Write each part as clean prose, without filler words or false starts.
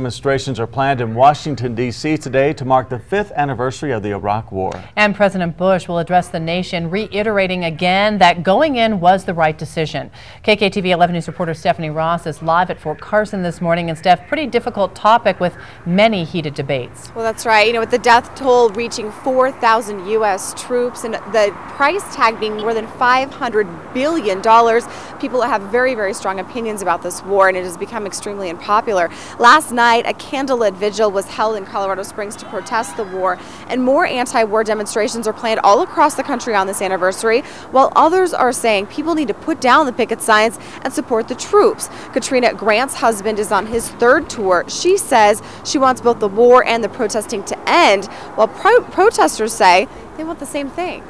Demonstrations are planned in Washington, D.C. today to mark the 5th anniversary of the Iraq War. And President Bush will address the nation, reiterating again that going in was the right decision. KKTV 11 News reporter Stephanie Ross is live at Fort Carson this morning. And Steph, pretty difficult topic with many heated debates. Well, that's right. You know, with the death toll reaching 4,000 U.S. troops and the price tag being more than $500 billion, people have very, very strong opinions about this war, and it has become extremely unpopular. Last night, a candlelit vigil was held in Colorado Springs to protest the war, and more anti-war demonstrations are planned all across the country on this anniversary, while others are saying people need to put down the picket signs and support the troops. Katrina Grant's husband is on his 3rd tour. She says she wants both the war and the protesting to end, while protesters say they want the same thing.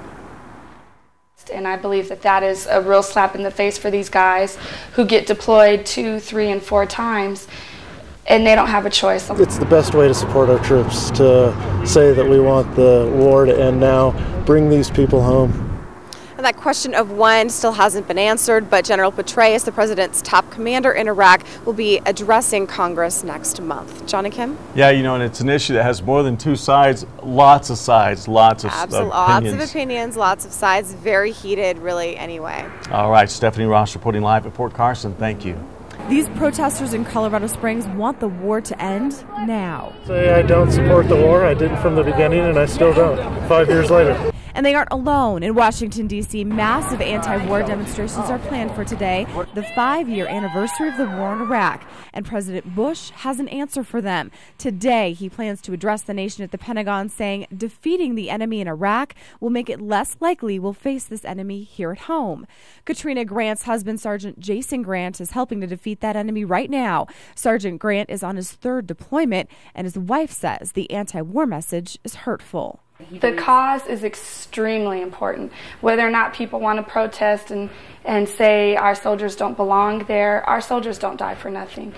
And I believe that that is a real slap in the face for these guys who get deployed 2, 3, and 4 times, and they don't have a choice. It's the best way to support our troops, to say that we want the war to end now, bring these people home. And that question of when still hasn't been answered, but General Petraeus, the president's top commander in Iraq, will be addressing Congress next month. John and Kim? Yeah, you know, and it's an issue that has more than 2 sides, lots of sides, lots of opinions. Lots of opinions, lots of sides, very heated, really, anyway. All right, Stephanie Ross reporting live at Fort Carson. Thank you. These protesters in Colorado Springs want the war to end now. Say I don't support the war. I didn't from the beginning, and I still don't, 5 years later. And they aren't alone. In Washington, D.C., massive anti-war demonstrations are planned for today, the 5-year anniversary of the war in Iraq. And President Bush has an answer for them. Today, he plans to address the nation at the Pentagon, saying defeating the enemy in Iraq will make it less likely we'll face this enemy here at home. Katrina Grant's husband, Sergeant Jason Grant, is helping to defeat that enemy right now. Sergeant Grant is on his 3rd deployment, and his wife says the anti-war message is hurtful. The cause is extremely important. Whether or not people want to protest and say our soldiers don't belong there, our soldiers don't die for nothing.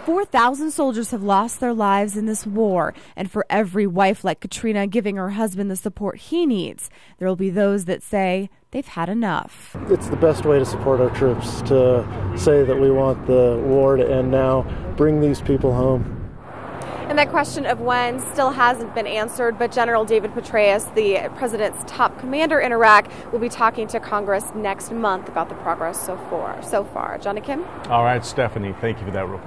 4,000 soldiers have lost their lives in this war, and for every wife like Katrina giving her husband the support he needs, there will be those that say they've had enough. It's the best way to support our troops, to say that we want the war to end now, bring these people home. And that question of when still hasn't been answered, but General David Petraeus, the president's top commander in Iraq, will be talking to Congress next month about the progress so far. John and Kim? All right, Stephanie, thank you for that report.